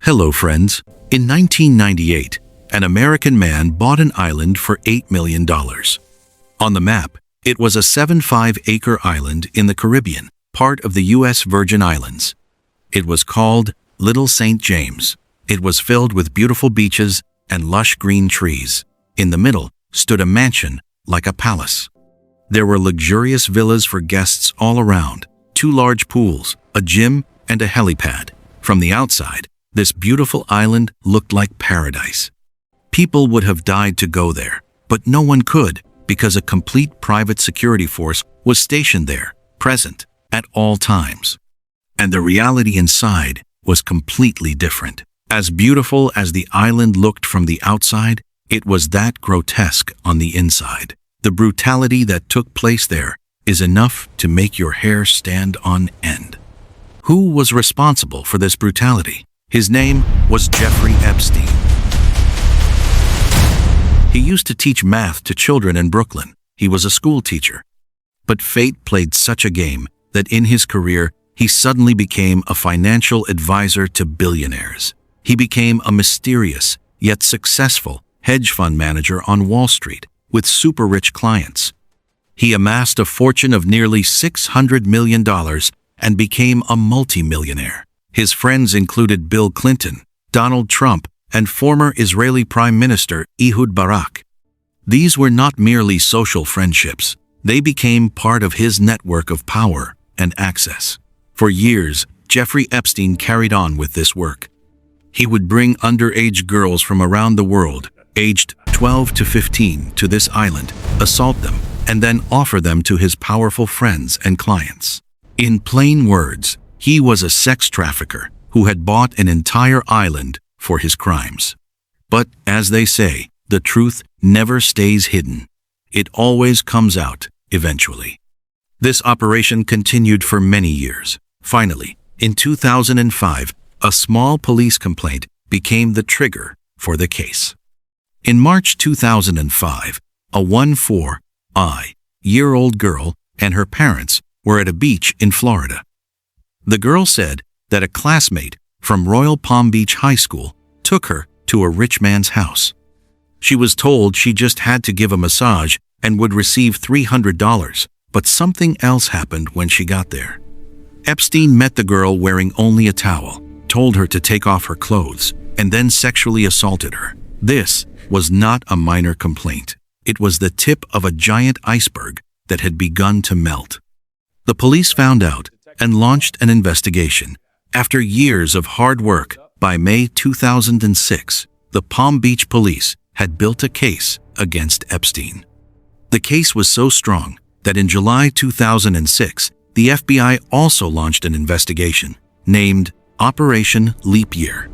Hello, friends. In 1998, an American man bought an island for $8 million. On the map, it was a 75-acre island in the Caribbean, part of the U.S. Virgin Islands. It was called Little St. James. It was filled with beautiful beaches and lush green trees. In the middle stood a mansion like a palace. There were luxurious villas for guests all around, 2 large pools, a gym, and a helipad. From the outside, this beautiful island looked like paradise. People would have died to go there, but no one could because a complete private security force was stationed there, present at all times. And the reality inside was completely different. As beautiful as the island looked from the outside, it was that grotesque on the inside. The brutality that took place there is enough to make your hair stand on end. Who was responsible for this brutality? His name was Giuffre Epstein. He used to teach math to children in Brooklyn. He was a school teacher. But fate played such a game that in his career, he suddenly became a financial advisor to billionaires. He became a mysterious, yet successful, hedge fund manager on Wall Street with super-rich clients. He amassed a fortune of nearly $600 million and became a multimillionaire. His friends included Bill Clinton, Donald Trump, and former Israeli Prime Minister Ehud Barak. These were not merely social friendships. They became part of his network of power and access. For years, Giuffre Epstein carried on with this work. He would bring underage girls from around the world, aged 12 to 15, to this island, assault them, and then offer them to his powerful friends and clients. In plain words, he was a sex trafficker who had bought an entire island for his crimes. But, as they say, the truth never stays hidden. It always comes out, eventually. This operation continued for many years. Finally, in 2005, a small police complaint became the trigger for the case. In March 2005, a 14-year-old girl and her parents were at a beach in Florida. The girl said that a classmate from Royal Palm Beach High School took her to a rich man's house. She was told she just had to give a massage and would receive $300, but something else happened when she got there. Epstein met the girl wearing only a towel, told her to take off her clothes, and then sexually assaulted her. This was not a minor complaint. It was the tip of a giant iceberg that had begun to melt. The police found out and launched an investigation. After years of hard work, by May 2006, the Palm Beach police had built a case against Epstein. The case was so strong that in July 2006, the FBI also launched an investigation named Operation Leap Year.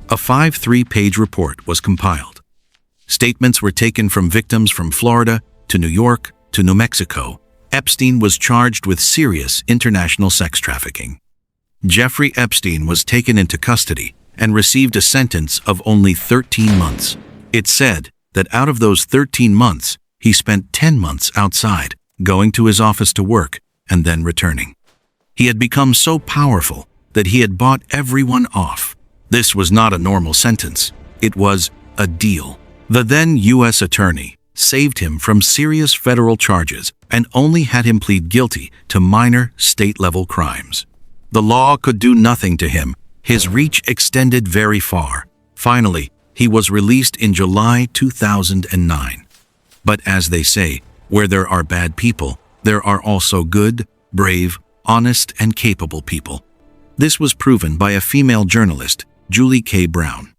A 53-page report was compiled. Statements were taken from victims from Florida to New York to New Mexico. Epstein was charged with serious international sex trafficking. Giuffre Epstein was taken into custody and received a sentence of only 13 months. It said that out of those 13 months, he spent 10 months outside, going to his office to work and then returning. He had become so powerful that he had bought everyone off. This was not a normal sentence. It was a deal. The then U.S. attorney saved him from serious federal charges and only had him plead guilty to minor state-level crimes. The law could do nothing to him. His reach extended very far. Finally, he was released in July 2009. But as they say, where there are bad people, there are also good, brave, honest, and capable people. This was proven by a female journalist, Julie K. Brown.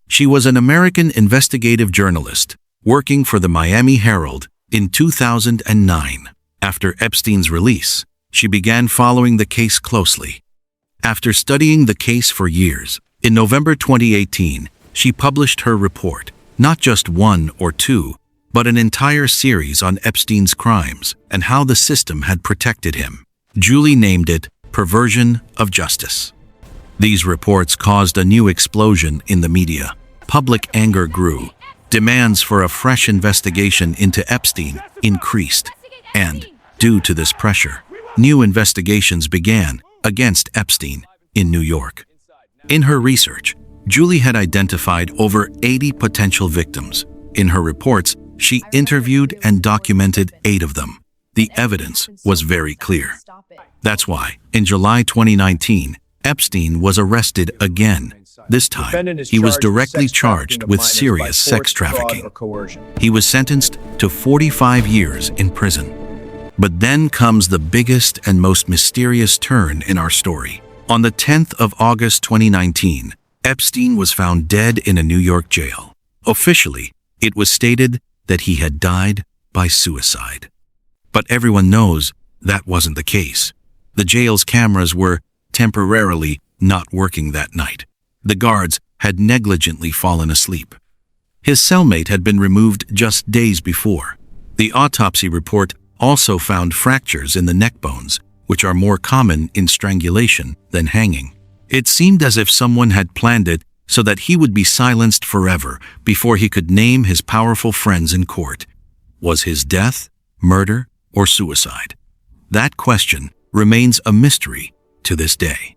She was an American investigative journalist working for the Miami Herald in 2009. After Epstein's release, she began following the case closely. After studying the case for years, in November 2018, she published her report, not just one or two, but an entire series on Epstein's crimes and how the system had protected him. Julie named it Perversion of Justice. These reports caused a new explosion in the media. Public anger grew. Demands for a fresh investigation into Epstein increased. And, due to this pressure, new investigations began against Epstein in New York. In her research, Julie had identified over 80 potential victims. In her reports, she interviewed and documented 8 of them. The evidence was very clear. That's why, in July 2019, Epstein was arrested again. This time, he was directly charged with serious sex trafficking. He was sentenced to 45 years in prison. But then comes the biggest and most mysterious turn in our story. On the 10th of August 2019, Epstein was found dead in a New York jail. Officially, it was stated that he had died by suicide. But everyone knows that wasn't the case. The jail's cameras were temporarily not working that night. The guards had negligently fallen asleep. His cellmate had been removed just days before. The autopsy report also found fractures in the neck bones, which are more common in strangulation than hanging. It seemed as if someone had planned it so that he would be silenced forever before he could name his powerful friends in court. Was his death murder or suicide? That question remains a mystery to this day.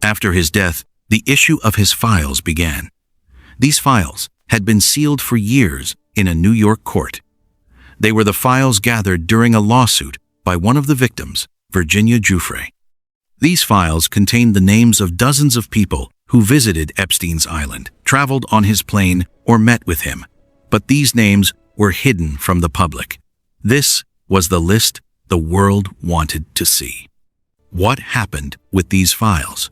After his death, the issue of his files began. These files had been sealed for years in a New York court. They were the files gathered during a lawsuit by one of the victims, Virginia Giuffre. These files contained the names of dozens of people who visited Epstein's island, traveled on his plane, or met with him. But these names were hidden from the public. This was the list the world wanted to see. What happened with these files?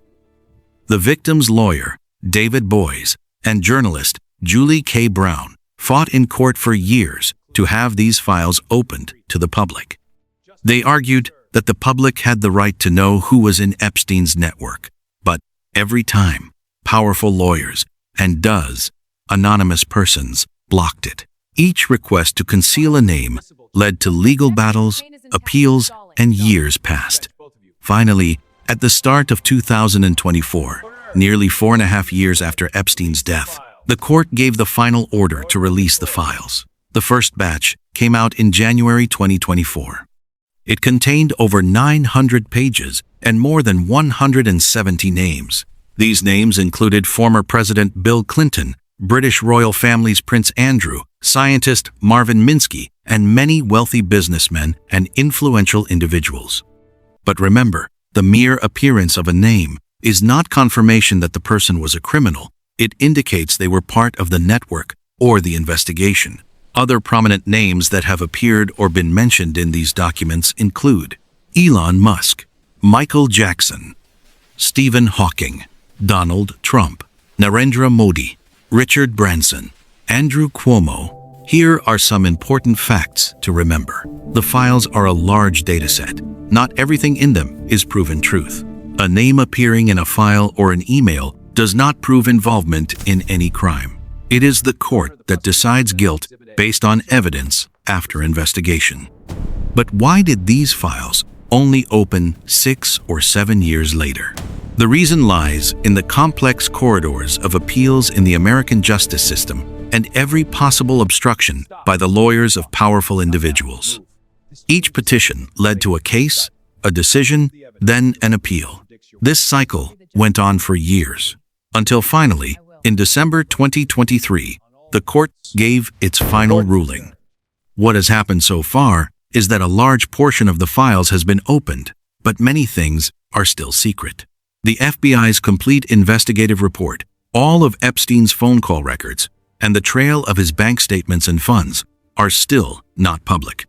The victim's lawyer, David Boies, and journalist Julie K. Brown fought in court for years to have these files opened to the public. They argued that the public had the right to know who was in Epstein's network, but every time, powerful lawyers and anonymous persons blocked it. Each request to conceal a name led to legal battles, appeals, and years passed. Finally, at the start of 2024, nearly 4.5 years after Epstein's death, the court gave the final order to release the files. The first batch came out in January 2024. It contained over 900 pages and more than 170 names. These names included former President Bill Clinton, British royal family's Prince Andrew, scientist Marvin Minsky, and many wealthy businessmen and influential individuals. But remember, the mere appearance of a name is not confirmation that the person was a criminal. It indicates they were part of the network or the investigation. Other prominent names that have appeared or been mentioned in these documents include Elon Musk, Michael Jackson, Stephen Hawking, Donald Trump, Narendra Modi, Richard Branson, Andrew Cuomo. Here are some important facts to remember. The files are a large dataset. Not everything in them is proven truth. A name appearing in a file or an email does not prove involvement in any crime. It is the court that decides guilt based on evidence after investigation. But why did these files only open 6 or 7 years later? The reason lies in the complex corridors of appeals in the American justice system and every possible obstruction by the lawyers of powerful individuals. Each petition led to a case, a decision, then an appeal. This cycle went on for years, until finally, in December 2023, the court gave its final ruling. What has happened so far is that a large portion of the files has been opened, but many things are still secret. The FBI's complete investigative report, all of Epstein's phone call records, and the trail of his bank statements and funds are still not public.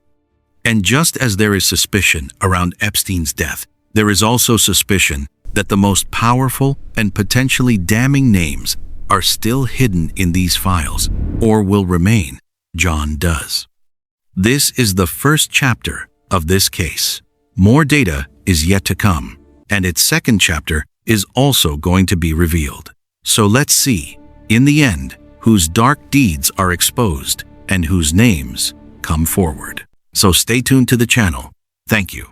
And just as there is suspicion around Epstein's death, there is also suspicion that the most powerful and potentially damning names are still hidden in these files, or will remain. John does. This is the first chapter of this case. More data is yet to come, and its second chapter is also going to be revealed. So let's see, in the end, whose dark deeds are exposed and whose names come forward. So stay tuned to the channel. Thank you.